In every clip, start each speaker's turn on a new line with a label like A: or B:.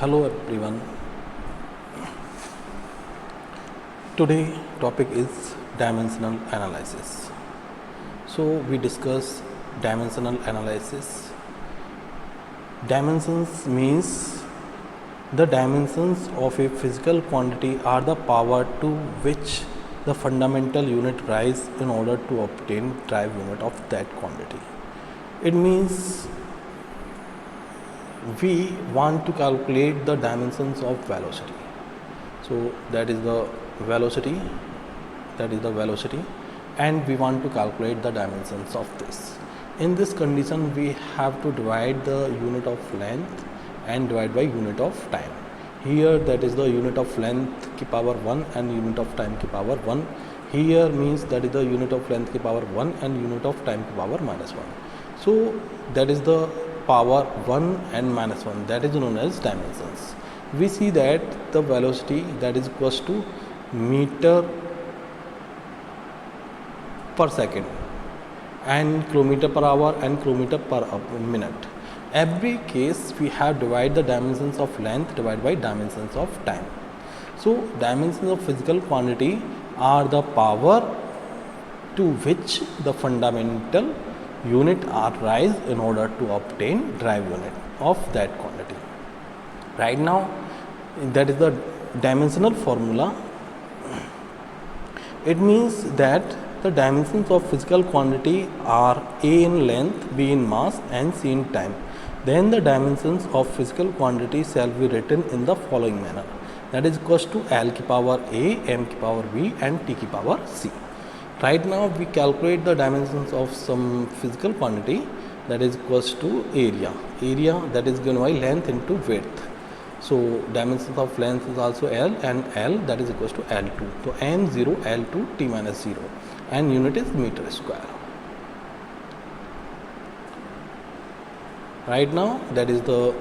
A: Hello everyone. Today topic is dimensional analysis. So we discuss dimensional analysis. Dimensions means the dimensions of a physical quantity are the power to which the fundamental unit rise in order to obtain drive unit of that quantity. It means we want to calculate the dimensions of velocity. So that is the velocity, and we want to calculate the dimensions of this. In this condition, we have to divide the unit of length and divide by unit of time. Here that is the unit of length ki power 1 and unit of time ki power 1. Here means that is the unit of length ki power 1 and unit of time ki power minus 1. So that is the power 1 and minus 1, that is known as dimensions. We see that the velocity that is equals to meter per second and kilometer per hour and kilometer per minute. Every case we have divided the dimensions of length divided by dimensions of time. So dimensions of physical quantity are the power to which the fundamental unit are rise in order to obtain drive unit of that quantity. Right now, that is the dimensional formula. It means that the dimensions of physical quantity are A in length, B in mass and C in time. Then the dimensions of physical quantity shall be written in the following manner. That is equals to L ki power A, M ki power B and T ki power C. Right now we calculate the dimensions of some physical quantity, that is equals to area. Area that is given by length into width. So dimensions of length is also L, and L that is equals to L2. So M0 L2 T minus 0 and unit is meter square. Right now that is the,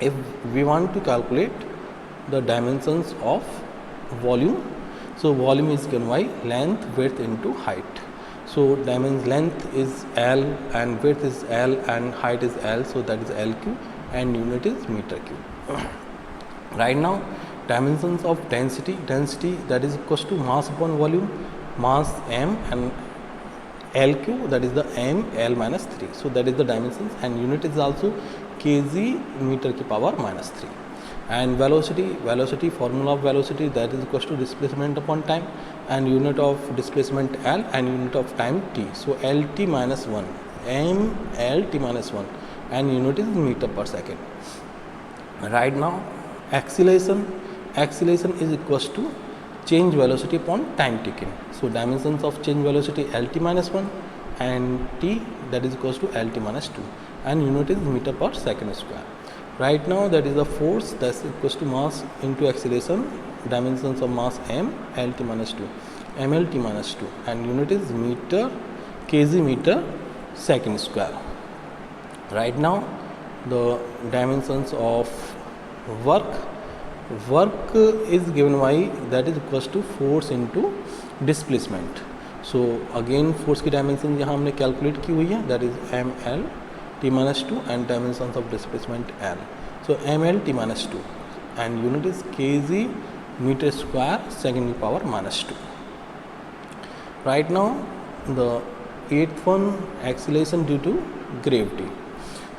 A: if we want to calculate the dimensions of volume, so volume is given by length, width into height. So length is L and width is L and height is L, so that is LQ and unit is meter cube. Right now dimensions of density that is equals to mass upon volume, mass M and LQ that is the M L minus 3. So that is the dimensions, and unit is also kg meter ki power minus 3. And velocity formula of velocity that is equals to displacement upon time, and unit of displacement L and unit of time T. So LT minus 1 M L T minus 1 and unit is meter per second. Right now acceleration is equals to change velocity upon time taken. So dimensions of change velocity LT minus 1 and T that is equals to LT minus 2 and unit is meter per second square. Right now that is the force that is equals to mass into acceleration, dimensions of mass M LT minus 2 MLT minus 2 and unit is meter kg meter second square. Right now the dimensions of work is given by that is equals to force into displacement. So again force की dimension यहाँ हमने calculate की हुई है, that is ML T minus 2 and dimensions of displacement L. So ML T minus 2 and unit is kg meter square second power minus 2. Right now the 8th one, acceleration due to gravity.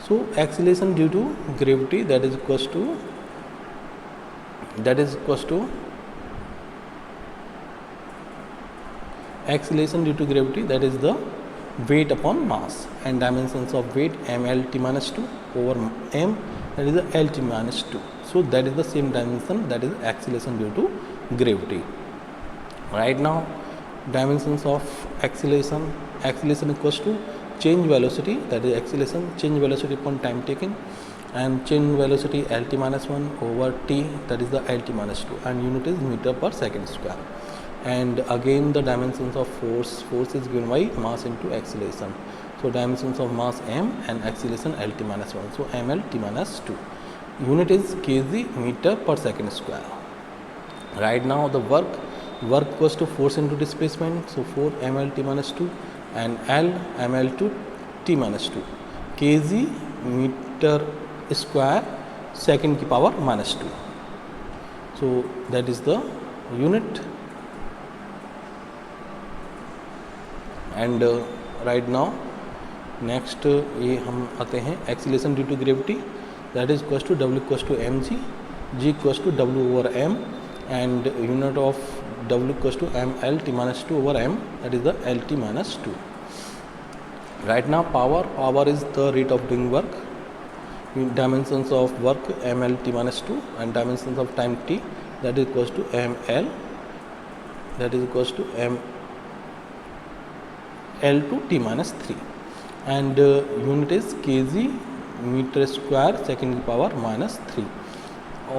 A: So acceleration due to gravity that is equals to acceleration due to gravity, that is the weight upon mass, and dimensions of weight ML T minus 2 over M that is the LT minus 2. So that is the same dimension, that is acceleration due to gravity. Right now dimensions of acceleration equals to change velocity, that is acceleration change velocity upon time taken, and change velocity LT minus 1 over T that is the LT minus 2 and unit is meter per second square. And again the dimensions of force is given by mass into acceleration. So dimensions of mass M and acceleration LT minus 1, so ML T minus 2. Unit is kg meter per second square. Right now the work equals to force into displacement, so 4 ml T minus 2 and L ml to T minus 2 kg meter square second की power -2. So that is the unit. And right now next ये हम आते हैं acceleration due to gravity, that is equals to W equals to mg, g equals to W over m, and unit of W equals to ml t minus 2 over m, that is the lt minus 2. Right now power is the rate of doing work. Dimensions of work ml t minus 2 and dimensions of time t, that is equals to ml, that is equals to ml to t minus 3, and unit is kg meter square second की power -3,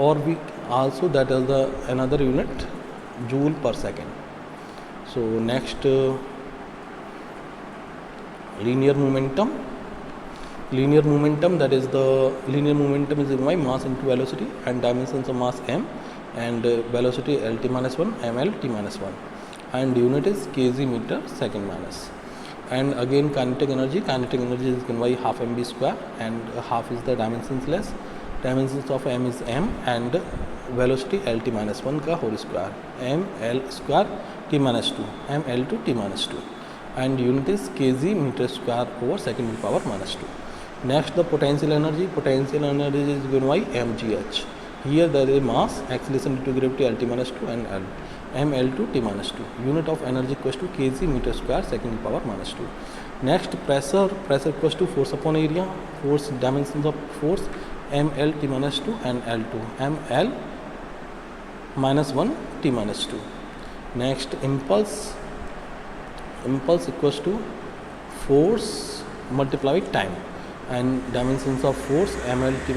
A: or we also that is the another unit joule per second. So next linear momentum, that is the linear momentum is my mass into velocity, and dimensions of mass m, and velocity lt minus 1 ml t minus 1, and unit is kg meter second minus. And again kinetic energy is given by half mv square, and half is the dimensionless. Dimensions of m is m, and velocity lt minus 1 का whole square, ml square t minus 2, ml to t minus 2, and unit is kg meter square over second power -2. Next the potential energy is given by mgh. Here there is mass, acceleration due to gravity lt minus 2, and l, ml to t minus 2. Unit of energy equals to kg meter square second power -2. Next pressure equals to force upon area. Force, dimensions of force ml t minus 2 and l2, ml minus 1 t minus 2. Next impulse equals to force multiplied with time, and dimensions of force ml t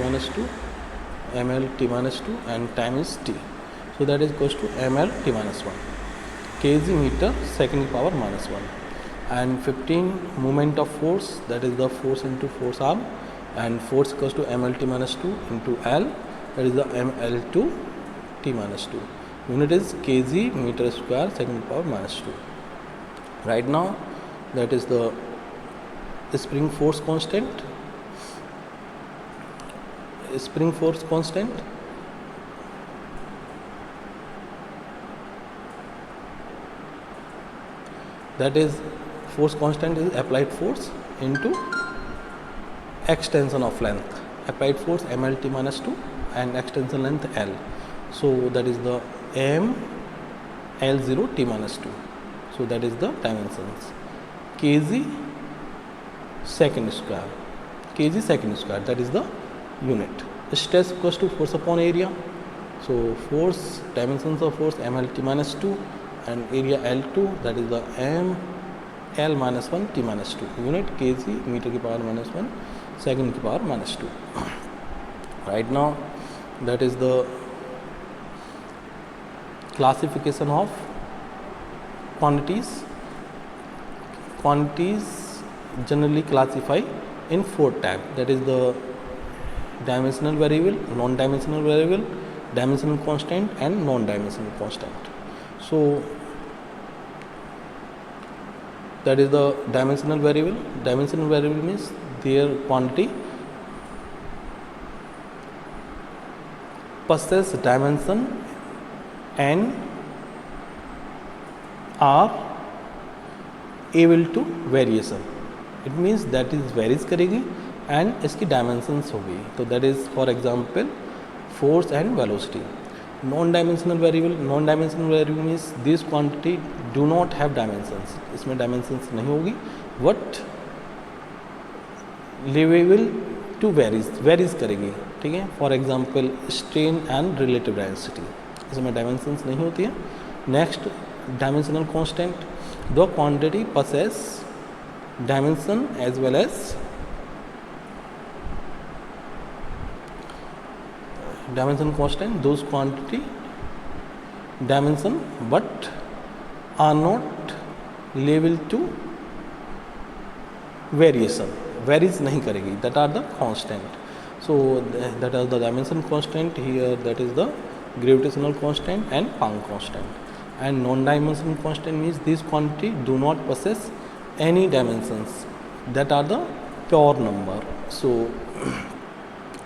A: minus 2 and time is t, so that is equals to ml t minus 1, kg meter second power -1. And 15 moment of force, that is the force into force arm, and force equals to ml t minus 2 into l, that is the ml to t minus 2. Unit is kg meter square second power -2. Right now that is the spring force constant. That is force constant is applied force into extension of length. Applied force ml t minus 2 and extension length l. So that is the m l0 t minus 2. So that is the dimensions. Kg second square, that is the unit. Stress equals to force upon area. So force, dimensions of force ml t minus 2 and area l2, that is the m l minus 1 t minus 2. Unit kg meter की power -1 second की power -2. Right now that is the classification of quantities. Quantities generally classify in 4 types, that is the dimensional variable, non-dimensional variable, dimensional constant, and non-dimensional constant. So that is the dimensional variable. Dimensional variable means their quantity possess dimension and are able to variation. It means that is varies करेगी and इसकी dimensions होगी. तो that is for example force and velocity. Non-dimensional variable means this quantity do not have dimensions. इसमें dimensions नहीं होगी, but livable to varies करेगी. ठीक है. For example strain and relative density, इसमें dimensions नहीं होती है. Next dimensional constant, the quantity possess dimension as well as dimension constant, those quantity dimension but are not liable to variation, varies नहीं करेगी, that are the constant. So that are the dimension constant here, that is the gravitational constant and Planck constant. And non-dimensional constant means these quantity do not possess any dimensions, that are the pure number. So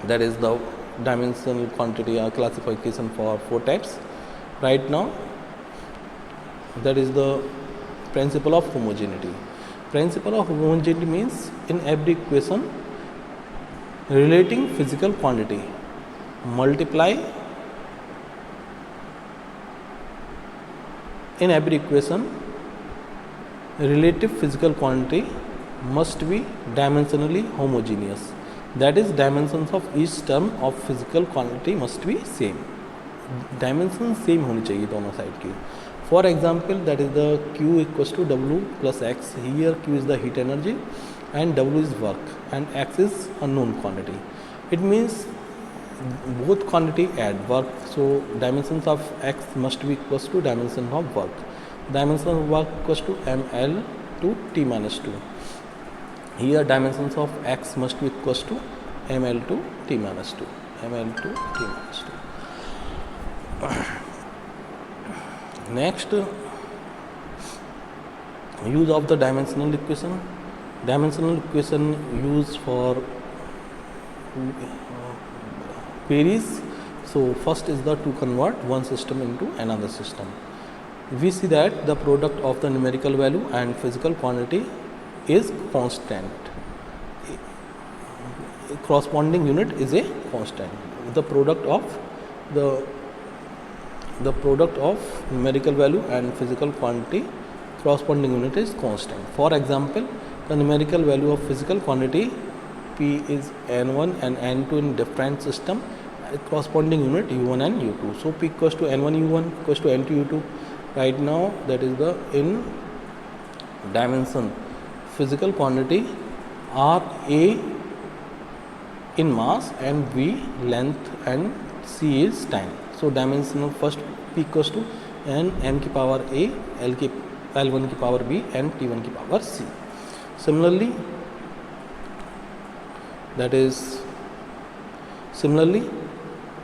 A: that is the dimensional quantity or classification for 4 types. Right now, that is the principle of homogeneity. Principle of homogeneity means in every equation relating physical quantity multiply in every equation relative physical quantity must be dimensionally homogeneous. That is, dimensions of each term of physical quantity must be same. Dimension same होनी चाहिए दोनों side की. For example, that is the Q equals to W plus X. Here Q is the heat energy and W is work and X is unknown quantity. It means both quantity add work, so dimensions of X must be equals to dimension of work. Dimension of work equals to ml to t minus 2. Here dimensions of X must be equals to ml to t minus 2. ml to t minus 2. Next, use of the dimensional equation. Dimensional equation used for queries. So first is the to convert one system into another system. We see that the product of the numerical value and physical quantity is constant. Corresponding unit is a constant. The product of numerical value and physical quantity corresponding unit is constant. For example, the numerical value of physical quantity P is N1 and N2 in different system, corresponding unit U1 and U2. So P equals to N1 U1 equals to N2 U2. Right now, that is the in dimension physical quantity are A in mass and V length and C is time. So dimension of first P equals to N M की power A, L1 की power B and T1 की power C. Similarly,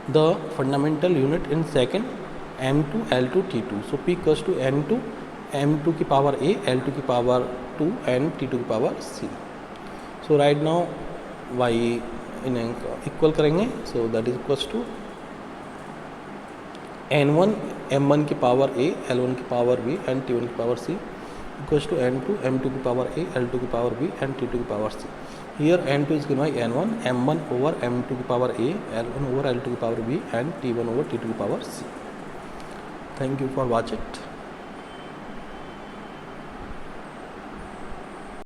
A: the fundamental unit in second M2 L2 T2. So P equals to N2 M2 की power A, L2 की power 2 and T2 की power C. So right now Y इन्हें equal करेंगे. So that is equals to N1 M1 की power A, L1 की power B and T1 की power C equals to N2 M2 की power A, L2 की power B and T2 की power C. Here N2 is given by N1, M1 over M2 की power A, L1 over L2 की power B and T1 over T2 की power C. Thank you for watching it.